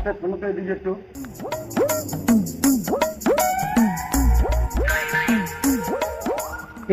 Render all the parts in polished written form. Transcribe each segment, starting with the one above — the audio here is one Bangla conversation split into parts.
এই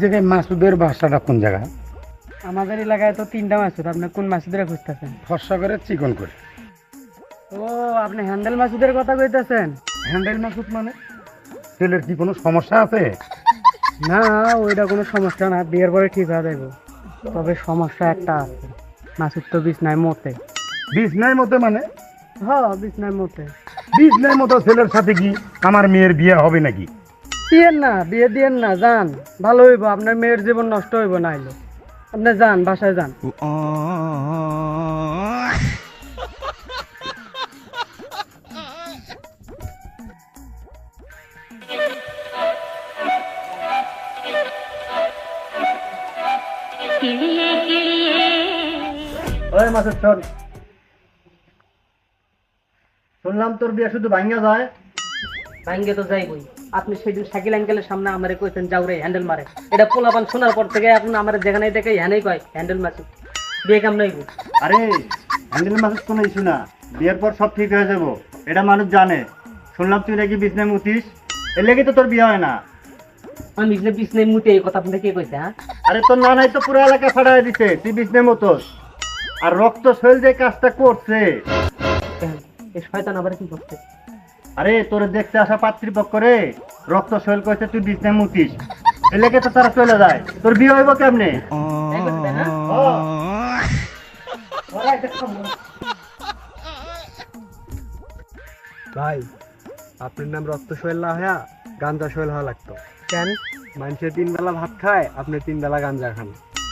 জায়গায় মাসুদের বাসাটা কোন জায়গা? আমাদের এলাকায় তো 3টা মাসুদ, আপনি কোন মাসুদের খুঁজতেছেন? ফর্সা করে চিকন করে। ও, আপনি হ্যান্ডেল মাসুদের কথা কইতেছেন? হ্যান্ডেল মাসুদ মানে? ছেলের কি কোনো সমস্যা আছে? না, ওইটা কোনো সমস্যা না, বিয়ের পরে ঠিক হয়ে যাবে। তবে সমস্যা একটা আছে, মাসুদ তো বিছনায় মতে। বিছনায় মতে মানে? হ্যাঁ, বিছনায় মতে। বিছনায় মতো ছেলের সাথে কি আমার মেয়ের বিয়ে হবে নাকি? বিয়ে দিয়েন না, যান, ভালো হইব, আপনার মেয়ের জীবন নষ্ট হইব না হইলে। আপনি যান, বাসায় যান। ওই মাসুদ শোন, শুনলাম তোর বিয়ে শুধু ভাঙ্গা যায়। ভাঙ্গে তো যাইবই। আপনি সেদিন শাকিল আঙ্কেলের সামনে আমারে কইছেন যাও রে হ্যান্ডেল মারে, এটা পোলাপান শোনার পর থেকে এখন আমার যেখানে দেখে হ্যানেই কয় হ্যান্ডেল মাসুদ। বিয়ে কেমন হইব? আরে হ্যান্ডেল মাসুদ কোনো ইস্যু না, বিয়ের পর সব ঠিক হয়ে যাবো, এটা মানুষ জানে। শুনলাম তুই নাকি বিছনায় মুতিস, এর লেগে তো তোর বিয়ে হয় না। আমি যে বিছনায় মুতে এই কথা আপনাকে কে কইছে? হ্যাঁ, আরে তোর নানাই তো পুরো এলাকা ফাড়াই দিছে, তুই বিছনায় মতোস। আর রক্ত শৈল যে কাজটা করছে, এই শয়তান আবার কি করছে? আরে তোর দেখতে আসা পাত্রীপক্ষ রে রক্ত শৈল করছে, তুই বিছনায় মুতিস, এর লেগে তো তারা চলে যায়। তোর বিয়ে হইব কেমনে? তাই করছে, তাই না? ভাই, আপনার নাম রক্ত সোহেল না হইয়া গাঞ্জা সোহেল হওয়া লাগতো। কেন? মানুষে 3 বেলা ভাত খায়, আপনি 3 বেলা গাঞ্জা খান।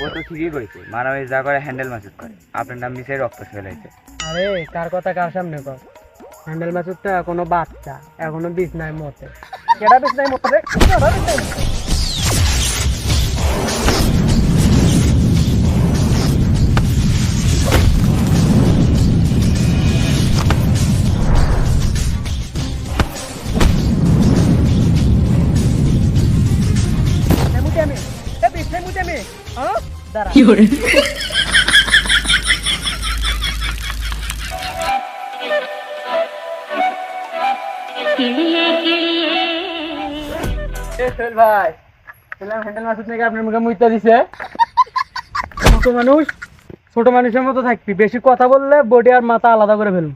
ও তো ঠিকই করেছে, মারামারি যা করে হ্যান্ডেল মাসুদ করে, আপনার নাম নিচে রক্ত ফেল হয়েছে। আরে কার কথা কার সামনে কর? হ্যান্ডেল মাসুদ তো এখনো বাচ্চা, এখনো বিছনায় মতে। কেডা বিছনায় মতে রে? কেডা বিছনায় মতে? ভাই, হ্যান্ডেল মাসুদ নাকি আপনার মুখে মুইতা দিছে? ছোট মানুষের মতো থাকবি, বেশি কথা বললে বডি আর মাথা আলাদা করে ফেলবো।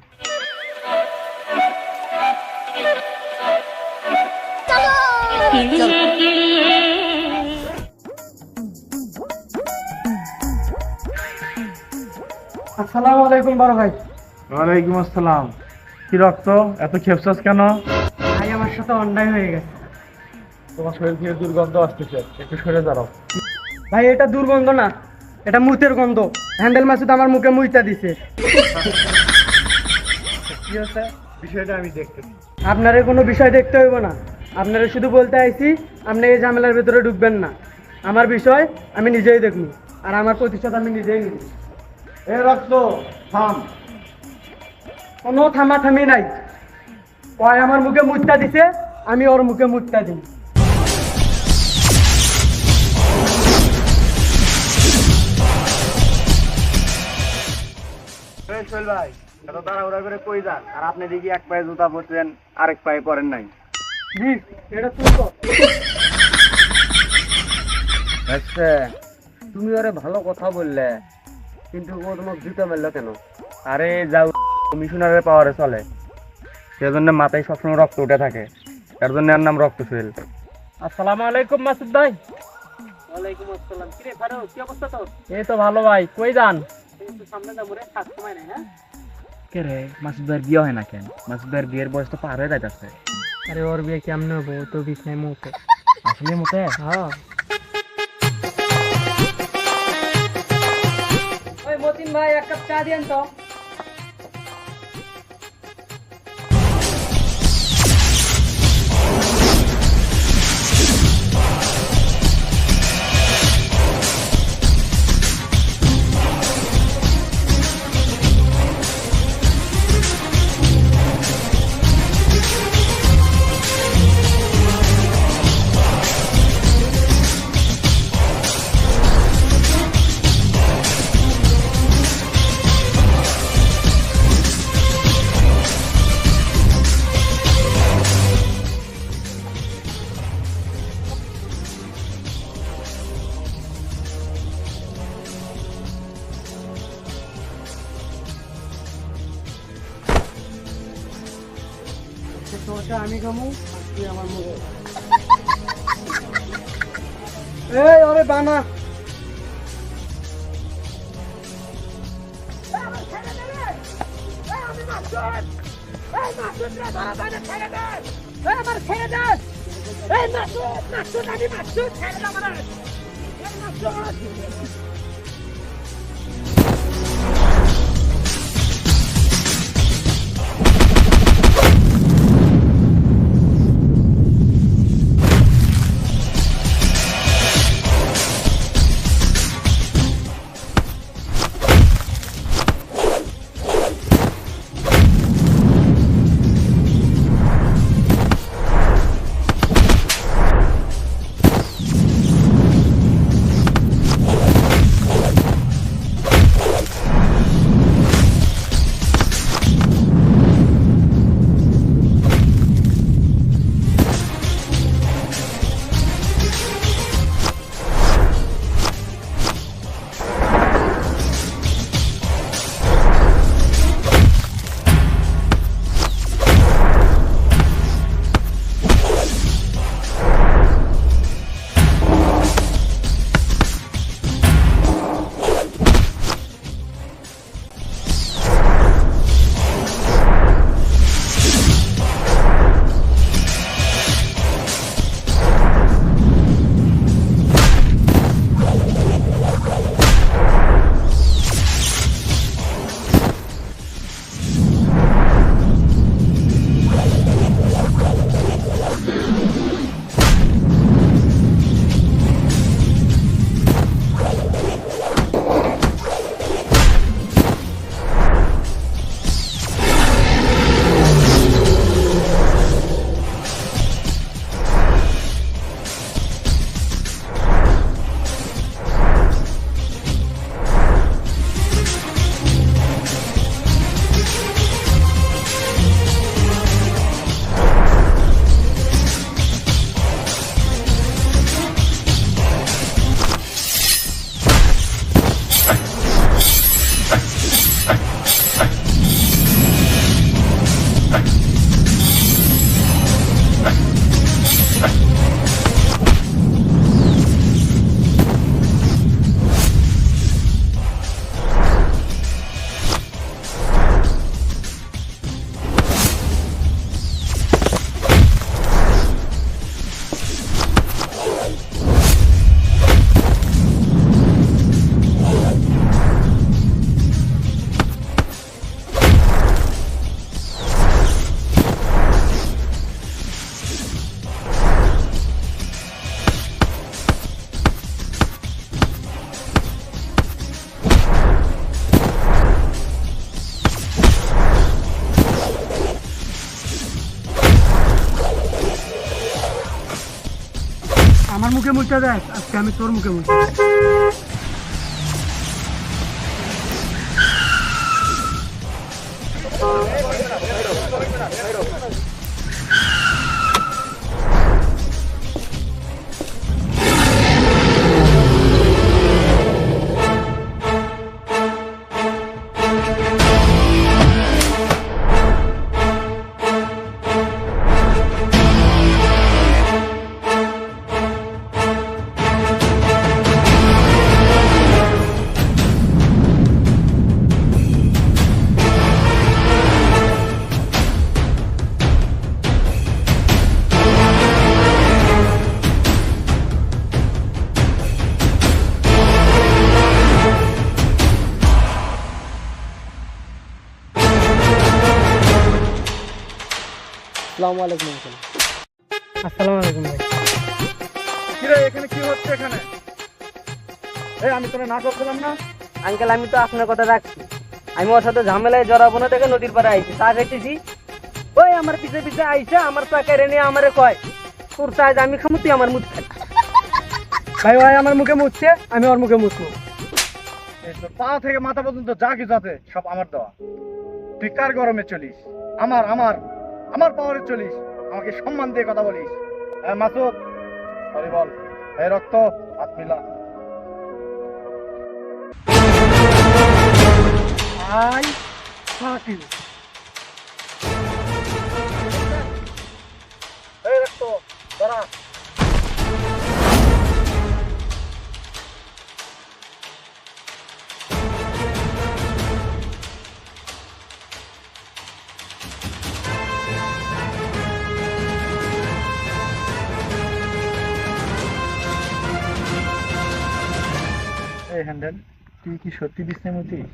আসসালামু আলাইকুম বড় ভাই। ওয়ালাইকুম আসসালাম। কি রক্ত, এত খেপছাস কেন? ভাই, আমার সাথে অন্যায় হয়ে গেছে। তোমার শরীর থেকে দুর্গন্ধ আসতেছে, একটু সরে দাঁড়াও। ভাই, এটা দুর্গন্ধ না, এটা মুতের গন্ধ। হ্যান্ডেল মাসুদ আমার মুখে মুইতা দিছে। কি হচ্ছে বিষয়টা আমি দেখতেছি। আপনারে কোনো বিষয় দেখতে হইব না, আপনারা শুধু বলতে আইছি আপনি এই ঝামেলার ভিতরে ঢুকবেন না। আমার বিষয় আমি নিজেই দেখব, আর আমার প্রতিশোধ আমি নিজেই নিব। এ রক্ত থাম। কোনো থামাথামি নাই। কয় আমার মুখে মুত্তা দিছে, আমি ওর মুখে মুত্তা দিই। শৈল ভাই, এত তাড়াহুড়া করে কই যান? আর আপনি দেখি এক পায়ে জুতা পরছেন, আরেক পায়ে পরেন নাই। জি, এটা তুই কর। আচ্ছা, তুমি ওরে ভালো কথা বললে, কিন্তু ও তোমাকে জুতো মারলো কেন? আরে যাও, মিশনারের পাওয়ারে চলে, সেজন্য মাথায় সবসময় রক্ত উঠে থাকে, এর জন্য এর নাম রক্ত শৈল। আসসালামু আলাইকুম মাসুদ ভাই। ওয়ালাইকুম আসসালাম। কি রে ফারুক, কি অবস্থা তোর? এই তো ভালো ভাই, কই যান? একটু সামনে যাবো রে, থাক সময় নাই। হ্যাঁ, কে রে, মাসুদ ভাইয়ের বিয়ে হয় না কেন? মাসুদ ভাইয়ের বিয়ের বয়স তো পার হয়ে যাচ্ছে। আরে ওর বিয়ে কেমনে হবো? ও তো বিছনায় মুতে। আসলে মতে হ্যাঁ। ওই মতিন ভাই, এক কাপ চা দিয়েন তো। মাছটা আমি খামু আর তুই আমার মুখে। এই ওরে বানা আমার মুখে মুখটা দেখ, আজকে আমি তোর মুখে মুখটা আসসালামু আলাইকুম আঙ্কেল। আসসালামু আলাইকুম ভাই। কিরে এখানে কি হচ্ছে এখানে? এই আমি তোরা না করছিলাম না? আঙ্কেল আমি তো আপনার কথা রাখছি, আমি ওর সাথে ঝামেলায় জড়াবো না দেখে নদীর পাড়ে আইছি, চা খাইতেছি, ওই আমার পিছে পিছে আইসা আমার চা কেড়ে নিয়ে আমারে কয় তোর চা আমি খামু তুই আমার মুখ খাই। ভাই ভাই আমার মুখে মুছছে, আমি ওর মুখে মুছবো। এই তোর পা থেকে মাথা পর্যন্ত যা কিছু আছে সব আমার দেওয়া। তুই কার গরমে চলিস? আমার আমার আমার পাওয়ারে চলিস, আমাকে সম্মান দিয়ে কথা বলিস। হ্যাঁ মাসুদ, সরি বল। এই রক্ত, হাত মিলা। I fuck you. দাঁড়া। এই হ্যান্ডেল, তুই কি সত্যি বিছনায় মুতিস?